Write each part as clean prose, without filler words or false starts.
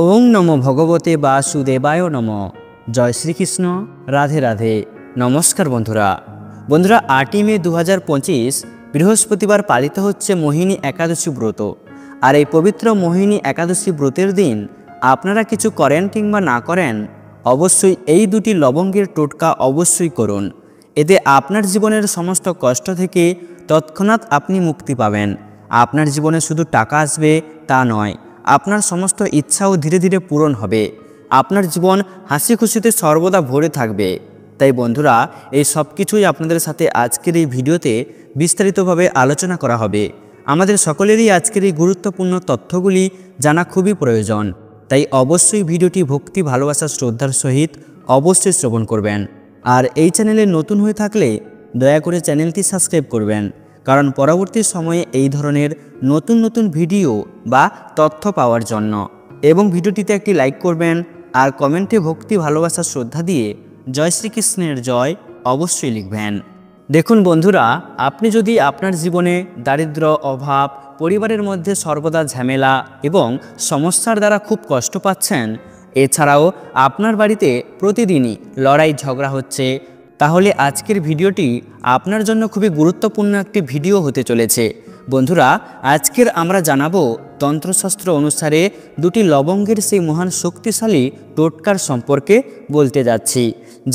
ওং নমো ভগবতে বাসুদেবায় নমঃ। জয় শ্রীকৃষ্ণ। রাধে রাধে। নমস্কার বন্ধুরা। 8ই মে 2025 বৃহস্পতিবার পালিত হচ্ছে মোহিনী একাদশী ব্রত। আর এই পবিত্র মোহিনী একাদশী ব্রতের দিন আপনারা কিছু করেন কিংবা না করেন, অবশ্যই এই দুটি লবঙ্গের টোটকা অবশ্যই করুন। এতে আপনার জীবনের সমস্ত কষ্ট থেকে তৎক্ষণাৎ আপনি মুক্তি পাবেন। আপনার জীবনে শুধু টাকা আসবে তা নয়, আপনার সমস্ত ইচ্ছাও ধীরে ধীরে পূরণ হবে। আপনার জীবন হাসি খুশিতে সর্বদা ভরে থাকবে। তাই বন্ধুরা, এই সব কিছুই আপনাদের সাথে আজকের এই ভিডিওতে বিস্তারিতভাবে আলোচনা করা হবে। আমাদের সকলেরই আজকের এই গুরুত্বপূর্ণ তথ্যগুলি জানা খুবই প্রয়োজন। তাই অবশ্যই ভিডিওটি ভক্তি, ভালোবাসা, শ্রদ্ধার সহিত অবশ্যই শ্রবণ করবেন। আর এই চ্যানেলে নতুন হয়ে থাকলে দয়া করে চ্যানেলটি সাবস্ক্রাইব করবেন, কারণ পরবর্তী সময়ে এই ধরনের নতুন নতুন ভিডিও বা তথ্য পাওয়ার জন্য। এবং ভিডিওটিতে একটি লাইক করবেন আর কমেন্টে ভক্তি, ভালোবাসা, শ্রদ্ধা দিয়ে জয় শ্রীকৃষ্ণের জয় অবশ্যই লিখবেন। দেখুন বন্ধুরা, আপনি যদি আপনার জীবনে দারিদ্র্য, অভাব, পরিবারের মধ্যে সর্বদা ঝামেলা এবং সমস্যার দ্বারা খুব কষ্ট পাচ্ছেন, এছাড়াও আপনার বাড়িতে প্রতিদিনই লড়াই ঝগড়া হচ্ছে, তাহলে আজকের ভিডিওটি আপনার জন্য খুবই গুরুত্বপূর্ণ একটি ভিডিও হতে চলেছে। বন্ধুরা, আজকের আমরা জানাবো তন্ত্রশাস্ত্র অনুসারে দুটি লবঙ্গের সেই মহান শক্তিশালী টোটকার সম্পর্কে বলতে যাচ্ছি,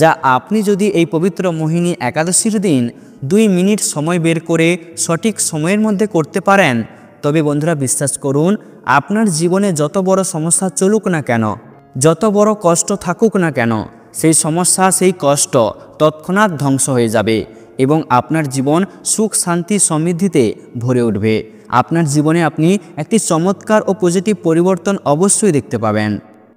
যা আপনি যদি এই পবিত্র মোহিনী একাদশীর দিন 2 মিনিট সময় বের করে সঠিক সময়ের মধ্যে করতে পারেন, তবে বন্ধুরা বিশ্বাস করুন, আপনার জীবনে যত বড় সমস্যা চলুক না কেন, যত বড় কষ্ট থাকুক না কেন, সেই সমস্যা, সেই কষ্ট তৎক্ষণাৎ ধ্বংস হয়ে যাবে এবং আপনার জীবন সুখ, শান্তি, সমৃদ্ধিতে ভরে উঠবে। আপনার জীবনে আপনি একটি চমৎকার ও পজিটিভ পরিবর্তন অবশ্যই দেখতে পাবেন।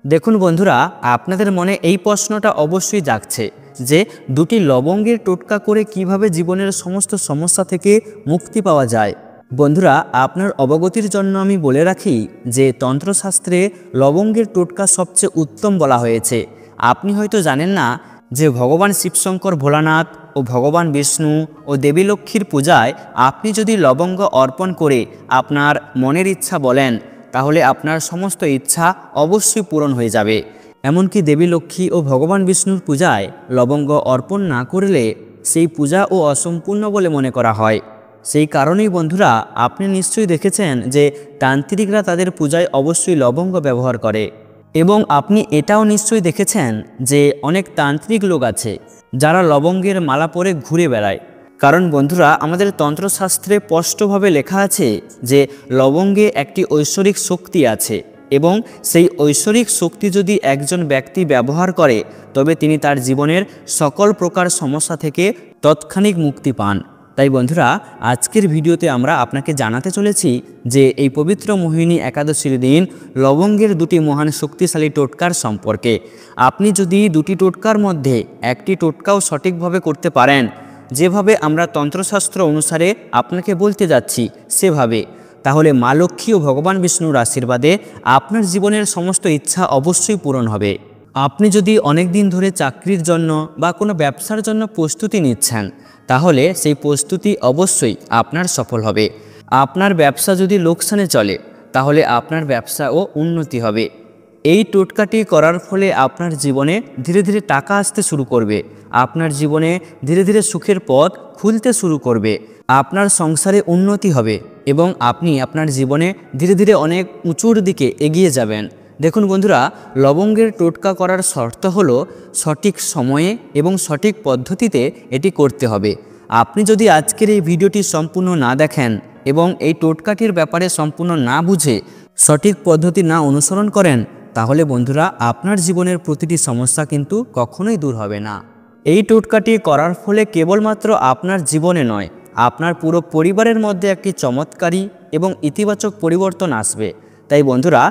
দেখুন বন্ধুরা, আপনাদের মনে এই প্রশ্নটা অবশ্যই জাগছে যে দুটি লবঙ্গের টোটকা করে কিভাবে জীবনের সমস্ত সমস্যা থেকে মুক্তি পাওয়া যায়। বন্ধুরা, আপনার অবগতির জন্য আমি বলে রাখি যে তন্ত্রশাস্ত্রে লবঙ্গের টোটকা সবচেয়ে উত্তম বলা হয়েছে। আপনি হয়তো জানেন না যে ভগবান শিবশঙ্কর, ভোলানাথ ও ভগবান বিষ্ণু ও দেবী লক্ষ্মীর পূজায় আপনি যদি লবঙ্গ অর্পণ করে আপনার মনের ইচ্ছা বলেন, তাহলে আপনার সমস্ত ইচ্ছা অবশ্যই পূরণ হয়ে যাবে। এমনকি দেবী লক্ষ্মী ও ভগবান বিষ্ণুর পূজায় লবঙ্গ অর্পণ না করলে সেই পূজা ও অসম্পূর্ণ বলে মনে করা হয়। সেই কারণেই বন্ধুরা, আপনি নিশ্চয়ই দেখেছেন যে তান্ত্রিকরা তাদের পূজায় অবশ্যই লবঙ্গ ব্যবহার করে। এবং আপনি এটাও নিশ্চয়ই দেখেছেন যে অনেক তান্ত্রিক লোক আছে যারা লবঙ্গের মালা পরে ঘুরে বেড়ায়। কারণ বন্ধুরা, আমাদের তন্ত্রশাস্ত্রে স্পষ্টভাবে লেখা আছে যে লবঙ্গে একটি ঐশ্বরিক শক্তি আছে এবং সেই ঐশ্বরিক শক্তি যদি একজন ব্যক্তি ব্যবহার করে, তবে তিনি তার জীবনের সকল প্রকার সমস্যা থেকে তৎক্ষণিক মুক্তি পান। তাই বন্ধুরা, আজকের ভিডিওতে আমরা আপনাকে জানাতে চলেছি যে এই পবিত্র মোহিনী একাদশীর দিন লবঙ্গের দুটি মহান শক্তিশালী টোটকার সম্পর্কে। আপনি যদি দুটি টোটকার মধ্যে একটি টোটকাও সঠিকভাবে করতে পারেন, যেভাবে আমরা তন্ত্রশাস্ত্র অনুসারে আপনাকে বলতে যাচ্ছি সেভাবে, তাহলে মা লক্ষ্মী ও ভগবান বিষ্ণুর আশীর্বাদে আপনার জীবনের সমস্ত ইচ্ছা অবশ্যই পূরণ হবে। আপনি যদি অনেক দিন ধরে চাকরির জন্য বা কোনো ব্যবসার জন্য প্রস্তুতি নিচ্ছেন, তাহলে সেই প্রস্তুতি অবশ্যই আপনার সফল হবে। আপনার ব্যবসা যদি লোকসানে চলে, তাহলে আপনার ব্যবসাও উন্নতি হবে। এই টোটকাটি করার ফলে আপনার জীবনে ধীরে ধীরে টাকা আসতে শুরু করবে, আপনার জীবনে ধীরে ধীরে সুখের পথ খুলতে শুরু করবে, আপনার সংসারে উন্নতি হবে এবং আপনি আপনার জীবনে ধীরে ধীরে অনেক উঁচুর দিকে এগিয়ে যাবেন। দেখুন বন্ধুরা, লবঙ্গের টোটকা করার শর্ত হলো সঠিক সময়ে এবং সঠিক পদ্ধতিতে এটি করতে হবে। আপনি যদি আজকের এই ভিডিওটি সম্পূর্ণ না দেখেন এবং এই টোটকাটির ব্যাপারে সম্পূর্ণ না বুঝে সঠিক পদ্ধতি না অনুসরণ করেন, তাহলে বন্ধুরা, আপনার জীবনের প্রতিটি সমস্যা কিন্তু কখনোই দূর হবে না। এই টোটকাটি করার ফলে কেবলমাত্র আপনার জীবনে নয়, আপনার পুরো পরিবারের মধ্যে একটি চমৎকারী এবং ইতিবাচক পরিবর্তন আসবে। তাই বন্ধুরা,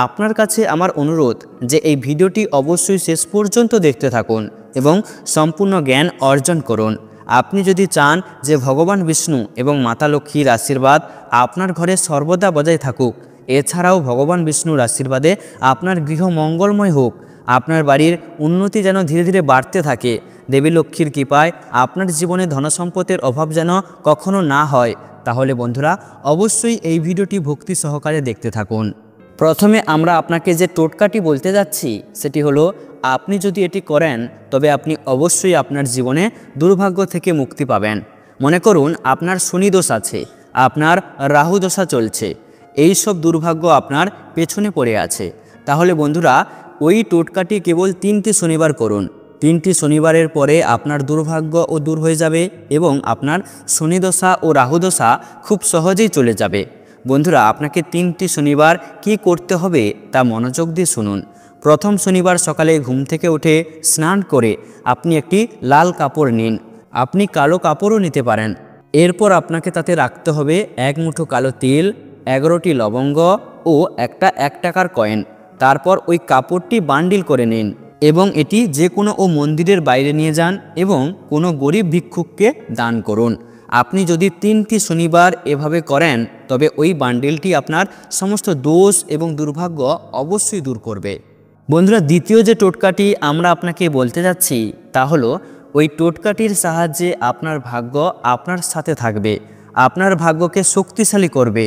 আপনার কাছে আমার অনুরোধ যে এই ভিডিওটি অবশ্যই শেষ পর্যন্ত দেখতে থাকুন এবং সম্পূর্ণ জ্ঞান অর্জন করুন। আপনি যদি চান যে ভগবান বিষ্ণু এবং মাতা লক্ষ্মীর আশীর্বাদ আপনার ঘরে সর্বদা বজায় থাকুক, এছাড়াও ভগবান বিষ্ণুর আশীর্বাদে আপনার গৃহ মঙ্গলময় হোক, আপনার বাড়ির উন্নতি যেন ধীরে ধীরে বাড়তে থাকে, দেবী লক্ষ্মীর কৃপায় আপনার জীবনে ধনসম্পদের অভাব যেন কখনো না হয়, তাহলে বন্ধুরা অবশ্যই এই ভিডিওটি ভক্তি সহকারে দেখতে থাকুন। প্রথমে আমরা আপনাকে যে টোটকাটি বলতে যাচ্ছি সেটি হলো, আপনি যদি এটি করেন তবে আপনি অবশ্যই আপনার জীবনে দুর্ভাগ্য থেকে মুক্তি পাবেন। মনে করুন আপনার শনিদোষ আছে, আপনার রাহু দশা চলছে, এই সব দুর্ভাগ্য আপনার পেছনে পড়ে আছে। তাহলে বন্ধুরা ওই টোটকাটি কেবল 3টি শনিবার করুন। 3টি শনিবারের পরে আপনার দুর্ভাগ্যও দূর হয়ে যাবে এবং আপনার শনিদশা ও রাহুদশা খুব সহজেই চলে যাবে। বন্ধুরা আপনাকে 3টি শনিবার কি করতে হবে তা মনোযোগ দিয়ে শুনুন। প্রথম শনিবার সকালে ঘুম থেকে উঠে স্নান করে আপনি একটি লাল কাপড় নিন, আপনি কালো কাপড়ও নিতে পারেন। এরপর আপনাকে তাতে রাখতে হবে 1 মুঠো কালো তিল, 11টি লবঙ্গ ও একটা 1 টাকার কয়েন। তারপর ওই কাপড়টি বান্ডিল করে নিন এবং এটি যে কোনো মন্দিরের বাইরে নিয়ে যান এবং কোনো গরিব ভিক্ষুককে দান করুন। আপনি যদি 3টি শনিবার এভাবে করেন তবে ওই বান্ডিলটি আপনার সমস্ত দোষ এবং দুর্ভাগ্য অবশ্যই দূর করবে। বন্ধুরা দ্বিতীয় যে টোটকাটি আমরা আপনাকে বলতে যাচ্ছি তা হলো, ওই টোটকাটির সাহায্যে আপনার ভাগ্য আপনার সাথে থাকবে, আপনার ভাগ্যকে শক্তিশালী করবে।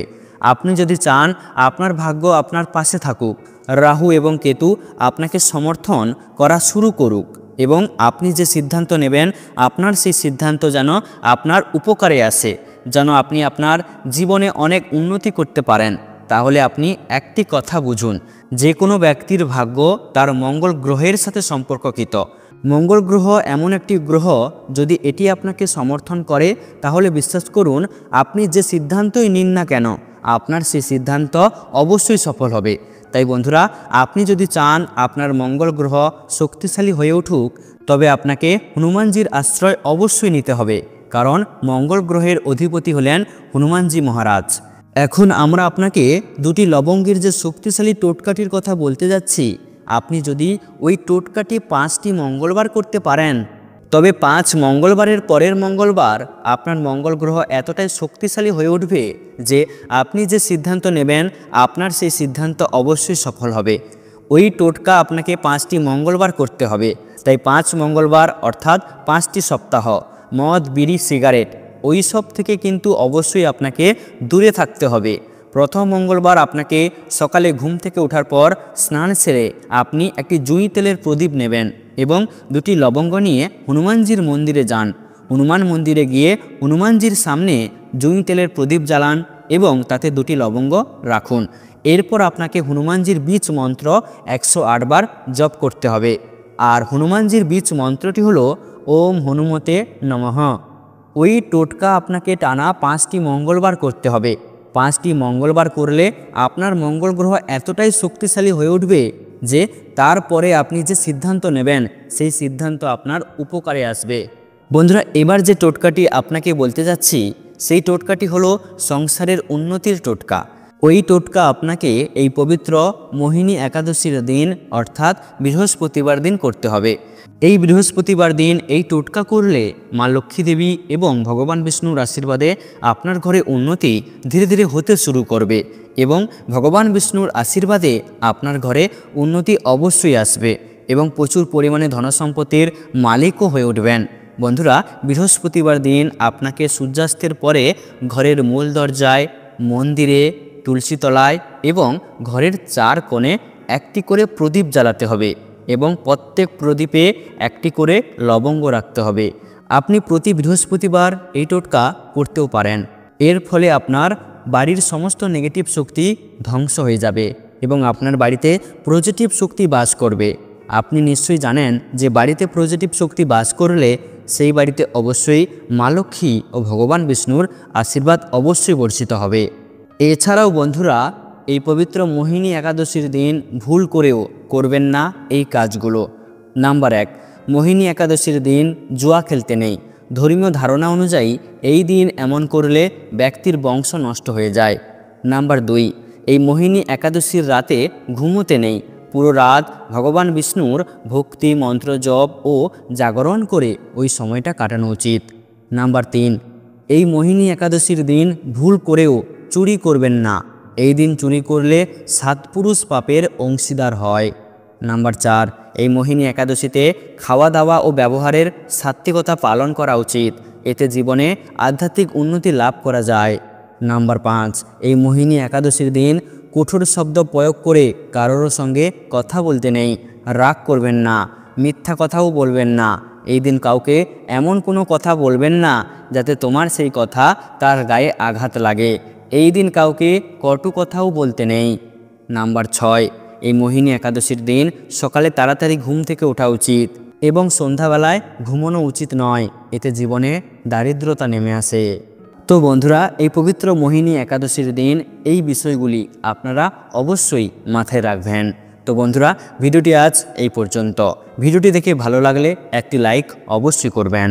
আপনি যদি চান আপনার ভাগ্য আপনার পাশে থাকুক, রাহু এবং কেতু আপনাকে সমর্থন করা শুরু করুক এবং আপনি যে সিদ্ধান্ত নেবেন আপনার সেই সিদ্ধান্ত যেন আপনার উপকারে আসে, যেন আপনি আপনার জীবনে অনেক উন্নতি করতে পারেন, তাহলে আপনি একটি কথা বুঝুন, যে কোনো ব্যক্তির ভাগ্য তার মঙ্গল গ্রহের সাথে সম্পর্ককৃত। মঙ্গল গ্রহ এমন একটি গ্রহ, যদি এটি আপনাকে সমর্থন করে তাহলে বিশ্বাস করুন আপনি যে সিদ্ধান্তই নিন না কেন আপনার সেই সিদ্ধান্ত অবশ্যই সফল হবে। তাই বন্ধুরা আপনি যদি চান আপনার মঙ্গল গ্রহ শক্তিশালী হয়ে উঠুক তবে আপনাকে হনুমানজির আশ্রয় অবশ্যই নিতে হবে, কারণ মঙ্গল গ্রহের অধিপতি হলেন হনুমানজি মহারাজ। এখন আমরা আপনাকে 2টি লবঙ্গের যে শক্তিশালী টোটকাটির কথা বলতে যাচ্ছি, আপনি যদি ওই টোটকাটি 5টি মঙ্গলবার করতে পারেন তবে 5 মঙ্গলবারের পরের মঙ্গলবার আপনার মঙ্গল গ্রহ এতটাই শক্তিশালী হয়ে উঠবে যে আপনি যে সিদ্ধান্ত নেবেন আপনার সেই সিদ্ধান্ত অবশ্যই সফল হবে। ওই টোটকা আপনাকে 5টি মঙ্গলবার করতে হবে। তাই 5 মঙ্গলবার অর্থাৎ 5টি সপ্তাহ মদ, বিড়ি, সিগারেট ওই সব থেকে কিন্তু অবশ্যই আপনাকে দূরে থাকতে হবে। প্রথম মঙ্গলবার আপনাকে সকালে ঘুম থেকে ওঠার পর স্নান সেরে আপনি একটি জুঁই তেলের প্রদীপ নেবেন এবং 2টি লবঙ্গ নিয়ে হনুমানজির মন্দিরে যান। হনুমান মন্দিরে গিয়ে হনুমানজির সামনে জুঁই তেলের প্রদীপ জ্বালান এবং তাতে 2টি লবঙ্গ রাখুন। এরপর আপনাকে হনুমানজির বীজ মন্ত্র 108 বার জপ করতে হবে। আর হনুমানজির বীজ মন্ত্রটি হলো ওম হনুমতে নমঃ। ওই টোটকা আপনাকে টানা 5টি মঙ্গলবার করতে হবে। 5টি মঙ্গলবার করলে আপনার মঙ্গল গ্রহ এতটাই শক্তিশালী হয়ে উঠবে যে তারপরে আপনি যে সিদ্ধান্ত নেবেন সেই সিদ্ধান্ত আপনার উপকারে আসবে। বন্ধুরা এবার যে টোটকাটি আপনাকে বলতে যাচ্ছি সেই টোটকাটি হলো সংসারের উন্নতির টোটকা। ওই টোটকা আপনাকে এই পবিত্র মোহিনী একাদশীর দিন অর্থাৎ বৃহস্পতিবার দিন করতে হবে। এই বৃহস্পতিবার দিন এই টোটকা করলে মা লক্ষ্মী দেবী এবং ভগবান বিষ্ণুর আশীর্বাদে আপনার ঘরে উন্নতি ধীরে ধীরে হতে শুরু করবে এবং ভগবান বিষ্ণুর আশীর্বাদে আপনার ঘরে উন্নতি অবশ্যই আসবে এবং প্রচুর পরিমাণে ধনসম্পত্তির মালিকও হয়ে উঠবেন। বন্ধুরা বৃহস্পতিবার দিন আপনাকে সূর্যাস্তের পরে ঘরের মূল দরজায়, মন্দিরে, তুলসী তলায় এবং ঘরের 4 কোণে একটি করে প্রদীপ জ্বালাতে হবে এবং প্রত্যেক প্রদীপে একটি করে লবঙ্গ রাখতে হবে। আপনি প্রতি বৃহস্পতিবার এই টোটকা করতেও পারেন। এর ফলে আপনার বাড়ির সমস্ত নেগেটিভ শক্তি ধ্বংস হয়ে যাবে এবং আপনার বাড়িতে পজিটিভ শক্তি বাস করবে। আপনি নিশ্চয়ই জানেন যে বাড়িতে পজিটিভ শক্তি বাস করলে সেই বাড়িতে অবশ্যই মা লক্ষ্মী ও ভগবান বিষ্ণুর আশীর্বাদ অবশ্যই বর্ষিত হবে। এছাড়াও বন্ধুরা এই পবিত্র মোহিনী একাদশীর দিন ভুল করেও করবেন না এই কাজগুলো। নাম্বার 1, মোহিনী একাদশীর দিন জুয়া খেলতে নেই। ধর্মীয় ধারণা অনুযায়ী এই দিন এমন করলে ব্যক্তির বংশ নষ্ট হয়ে যায়। নাম্বার 2, এই মোহিনী একাদশীর রাতে ঘুমোতে নেই। পুরো রাত ভগবান বিষ্ণুর ভক্তি মন্ত্র জপ ও জাগরণ করে ওই সময়টা কাটানো উচিত। নাম্বার 3, এই মোহিনী একাদশীর দিন ভুল করেও চুরি করবেন না। এই দিন চুরি করলে 7 পুরুষ পাপের অংশীদার হয়। নাম্বার 4, এই মোহিনী একাদশীতে খাওয়া দাওয়া ও ব্যবহারের সাত্ত্বিকতা পালন করা উচিত, এতে জীবনে আধ্যাত্মিক উন্নতি লাভ করা যায়। নাম্বার 5, এই মোহিনী একাদশীর দিন কঠোর শব্দ প্রয়োগ করে কারোর সঙ্গে কথা বলতে নেই। রাগ করবেন না, মিথ্যা কথাও বলবেন না। এই দিন কাউকে এমন কোনো কথা বলবেন না যাতে তোমার সেই কথা তার গায়ে আঘাত লাগে। এই দিন কাউকে কটু কথাও বলতে নেই। নাম্বার 6, এই মোহিনী একাদশীর দিন সকালে তাড়াতাড়ি ঘুম থেকে ওঠা উচিত এবং সন্ধ্যাবেলায় ঘুমানো উচিত নয়। এতে জীবনে দারিদ্রতা নেমে আসে। তো বন্ধুরা, এই পবিত্র মোহিনী একাদশীর দিন এই বিষয়গুলি আপনারা অবশ্যই মাথায় রাখবেন। তো বন্ধুরা, ভিডিওটি আজ এই পর্যন্ত। ভিডিওটি দেখে ভালো লাগলে একটি লাইক অবশ্যই করবেন।